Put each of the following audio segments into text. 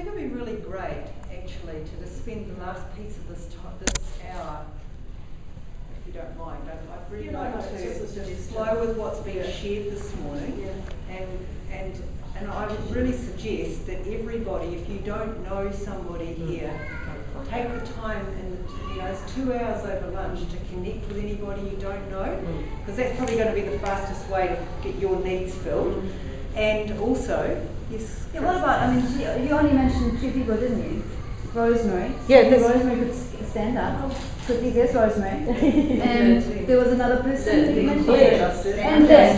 think it'd be really great, actually, to just spend the last piece of this hour, if you don't mind. I'd really like to flow with what's been shared this morning, and I would really suggest that everybody, if you don't know somebody here, take the time in it's 2 hours over lunch to connect with anybody you don't know, because that's probably going to be the fastest way to get your needs filled. And also, yes. Yeah, what about, I mean, you only mentioned 2 people, didn't you? Rosemary. Yeah, Rosemary could stand up. Quickly, there's Rosemary. And there was another person that you mentioned. And then,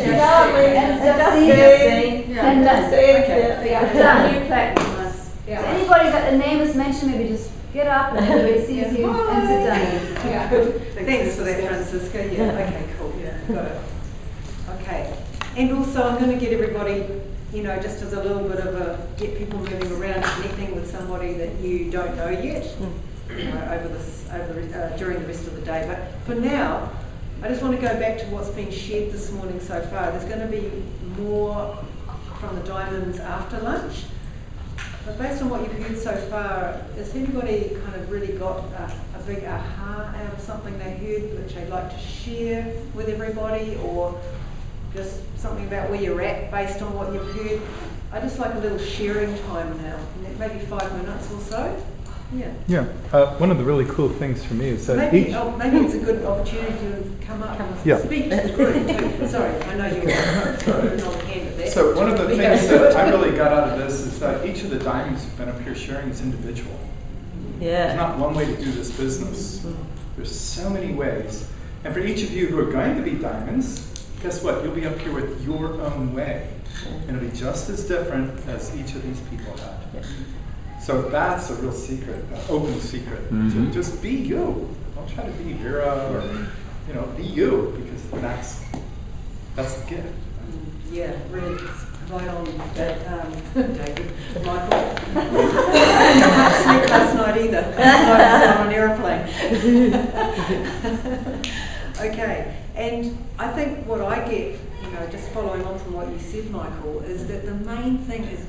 and done. So anybody that a name is mentioned, maybe just get up and everybody sees you and sit down. Yeah. Thanks for that, Francisca. Yeah, okay, cool. Yeah, got it. Okay. And also, I'm going to get everybody, just as a little bit of get people moving around, connecting with somebody that you don't know yet during the rest of the day. But for now, I just want to go back to what's been shared this morning so far. There's going to be more from the Diamonds after lunch. But based on what you've heard so far, has anybody kind of really got a big aha out of something they heard which they'd like to share with everybody, or just something about where you're at based on what you've heard? I'd just like a little sharing time now, maybe 5 minutes or so. Yeah. Yeah. One of the really cool things for me is that maybe it's a good opportunity to come up and speak to the group too. Sorry, I know you're not a hand at that. So one of the things that I really got out of this is that each of the diamonds who've been up here sharing is individual. Yeah. There's not one way to do this business. There's so many ways. And for each of you who are going to be diamonds, guess what? You'll be up here with your own way. And it'll be just as different as each of these people had. Yeah. So that's a real secret, an open secret. To just be you. Don't try to be Vera or, be you, because that's the gift. Yeah, really. Right on that, David. Michael. I didn't sleep last night either. I was on an aeroplane. Okay, and I think what I get, just following on from what you said, Michael, is that the main thing is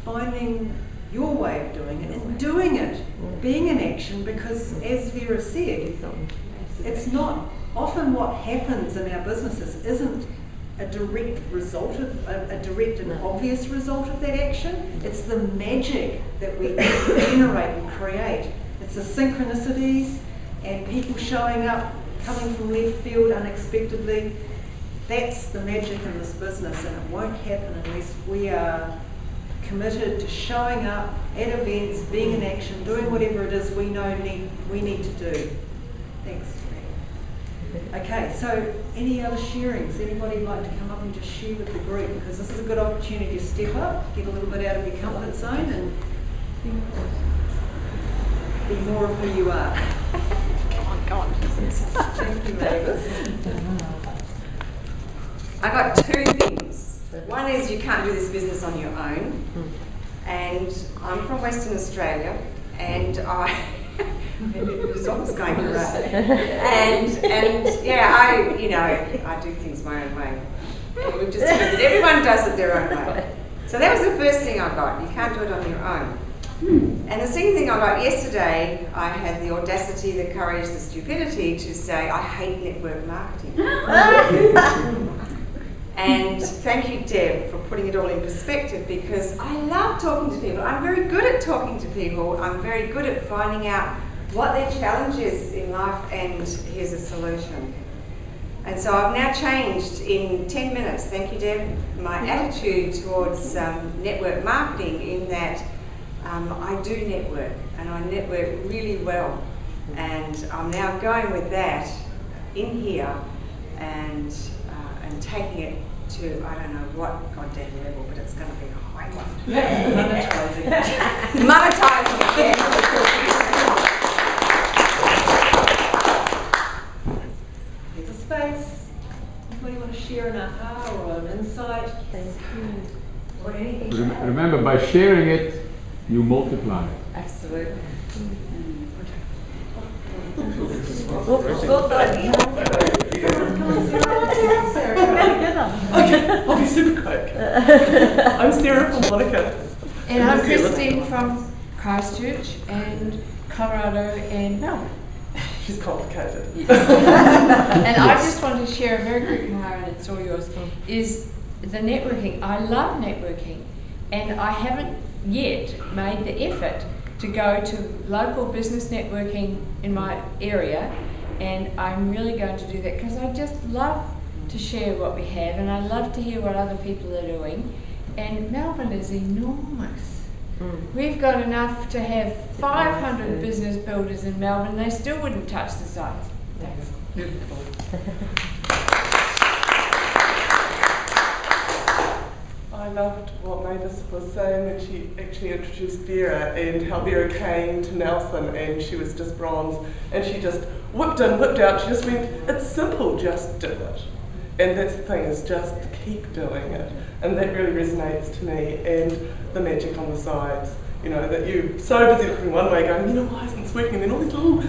finding your way of doing it and doing it, being in action, because as Vera said, it's not often what happens in our businesses isn't a direct result of a direct and obvious result of that action. It's the magic that we generate and create. It's the synchronicities and people showing up, coming from left field unexpectedly. That's the magic in this business, and it won't happen unless we are committed to showing up at events, being in action, doing whatever it is we know we need to do. Thanks. Okay, so any other sharings? Anybody like to come up and just share with the group? Because this is a good opportunity to step up, get a little bit out of your comfort zone, and be more of who you are. Come on. Thank you, Mavis. I got 2 things. One is you can't do this business on your own, and I'm from Western Australia, and it was almost going great. And I do things my own way. And we've just heard that everyone does it their own way. So that was the first thing I got. You can't do it on your own. And the second thing I got yesterday, I had the audacity, the courage, the stupidity to say I hate network marketing. And thank you, Deb, for putting it all in perspective, because I love talking to people. I'm very good at talking to people. I'm very good at finding out what their challenge is in life, and here's a solution. And so I've now changed in 10 minutes, thank you, Deb, my attitude towards network marketing, in that I do network, and I network really well. And I'm now going with that in here and taking it to, I don't know what goddamn level, but it's going to be a high one. Monetizing it. Monetizing it, yeah. There's a space. Anybody want to share an aha or an insight? Or anything? Remember, by sharing it, you multiply. Absolutely. Okay, I'll be super quick. I'm Sarah from Monica. And I'm Christine from Christchurch and Colorado and Melbourne. She's complicated. And I just want to share a very quick one, and it's all yours, is the networking. I love networking, and I haven't yet made the effort to go to local business networking in my area, and I'm really going to do that because I just love to share what we have, and I love to hear what other people are doing. And Melbourne is enormous. We've got enough to have 500 business builders in Melbourne. They still wouldn't touch the site. That's beautiful. I loved what Mavis was saying when she actually introduced Vera and how Vera came to Nelson and she was just bronze and she just whipped in, whipped out. She just went, it's simple, just do it. And that's the thing, is just keep doing it. And that really resonates to me, and the magic on the sides. You know, that you're so busy looking one way going, you know, why isn't this working? And then all these little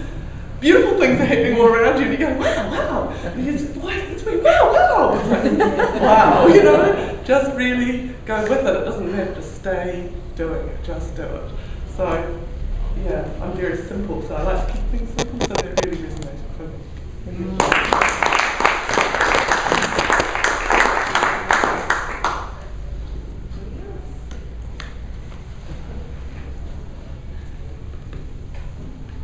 beautiful things are happening all around you and you go, wow, wow. And you just, why isn't this working? Wow, wow. It's like, wow, you know, just really go with it. It doesn't have to stay doing it, just do it. So, yeah, I'm very simple, so I like to keep things simple, so that really resonated for me.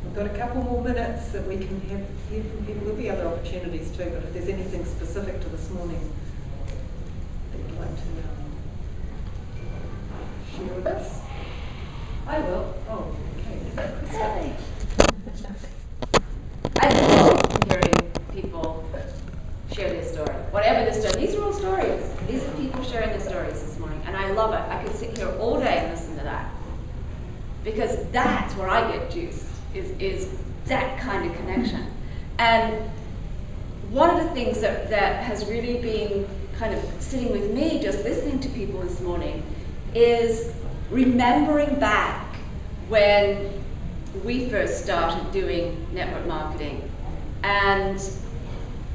We've got a couple more minutes that we can hear from people. There'll be other opportunities too, but if there's anything specific to this morning that you'd like to share with us. I will. Oh, okay. I love hearing people share their story, whatever their story. These are all stories. These are people sharing their stories this morning, and I love it. I could sit here all day and listen to that, because that's where I get juiced, is that kind of connection. And one of the things that has really been kind of sitting with me just listening to people this morning is remembering back when we first started doing network marketing and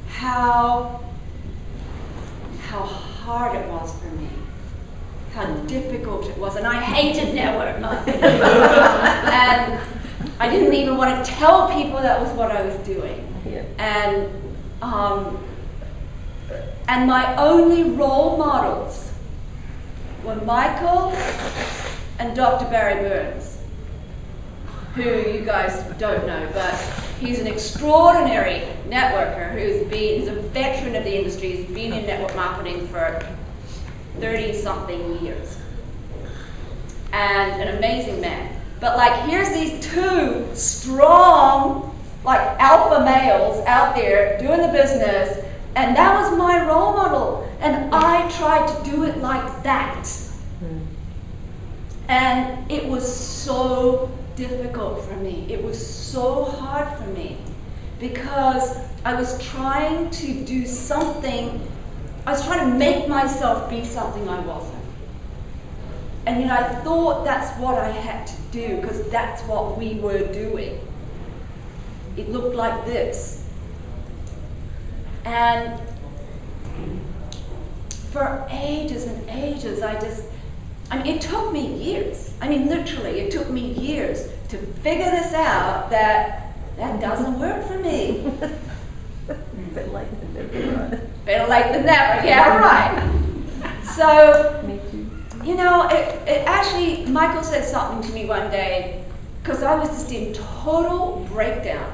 how hard it was for me, how difficult it was, and I hated network marketing. And I didn't even want to tell people that was what I was doing. Yeah. And my only role models were Michael and Dr. Barry Burns, who you guys don't know, but he's an extraordinary networker he's a veteran of the industry. He's been in network marketing for 30-something years. And an amazing man. But like, here's these two strong, like alpha males out there doing the business, and that was my role model. And I tried to do it like that. And it was so difficult for me. It was so hard for me because I was trying to do something, I was trying to make myself be something I wasn't. And you know, I thought that's what I had to do because that's what we were doing. It looked like this. And for ages and ages, it took me years. I mean, literally, it took me years to figure this out that doesn't work for me. Better late than never, right? Better late than never, yeah, right. So, you know, it actually, Michael said something to me one day, because I was just in total breakdown,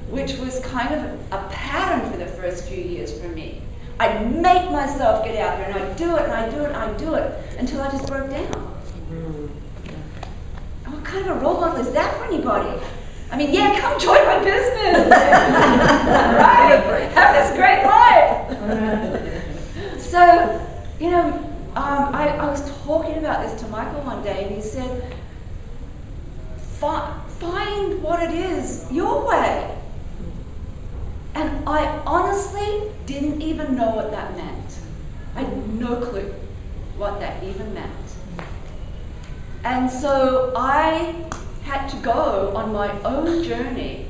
which was kind of a pattern for the first few years for me. I'd make myself get out there, and I'd do it, and I'd do it, and I'd do it, until I just broke down. And what kind of a role model is that for anybody? I mean, yeah, come join my business, right? Have this great life. So, you know, I was talking about this to Michael one day, and he said, find what it is your way. And I honestly didn't even know what that meant. I had no clue what that even meant. And so I had to go on my own journey.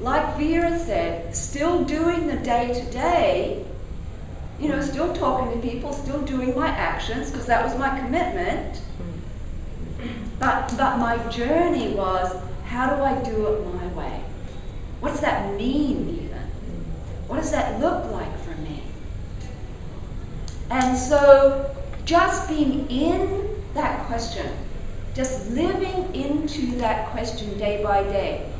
Like Vera said, still doing the day-to-day, you know, still talking to people, still doing my actions, because that was my commitment. But my journey was, how do I do it my way? What does that mean even? What does that look like for me? And so just being in that question, just living into that question day by day,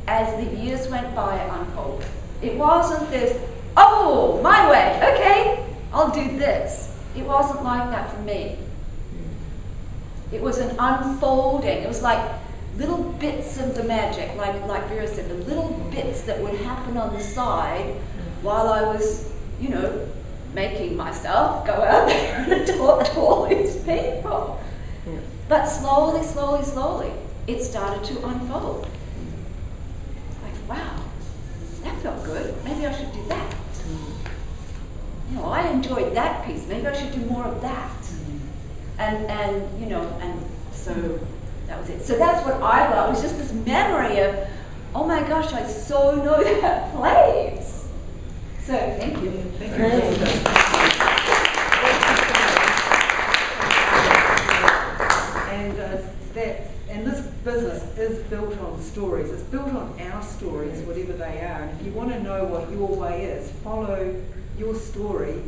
as the years went by, unfolded. It wasn't this, oh, my way, okay, I'll do this. It wasn't like that for me. It was an unfolding. It was like little bits of the magic, like Vera said, the little bits that would happen on the side while I was, you know, making myself go out there and talk to all these people. But slowly, slowly, slowly, it started to unfold. Like, wow, that felt good. Maybe I should do that. You know, I enjoyed that piece. Maybe I should do more of that. And you know, and so that was it. So that's what I got. It was just this memory of, oh my gosh, I so know that place. So thank you. Thank you. And this business is built on stories. It's built on our stories, whatever they are. And if you want to know what your way is, follow your story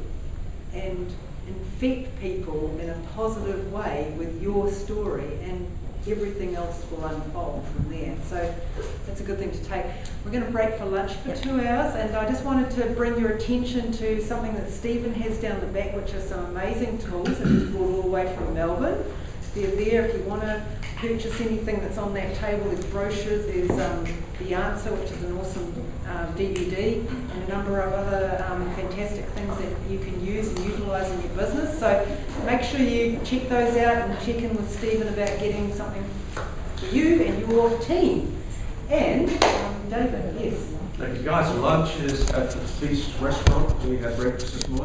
and infect people in a positive way with your story, and everything else will unfold from there. So that's a good thing to take. We're going to break for lunch for 2 hours, and I just wanted to bring your attention to something that Stephen has down the back, which are some amazing tools that he's brought all the way from Melbourne. They're there if you want to purchase anything that's on that table. There's brochures, there's The Answer, which is an awesome DVD, and a number of other fantastic things that you can use and utilise in your business. So make sure you check those out and check in with Stephen about getting something for you and your team. And David, yes. Thank you guys. Lunch is at the Feast restaurant. We had breakfast this morning.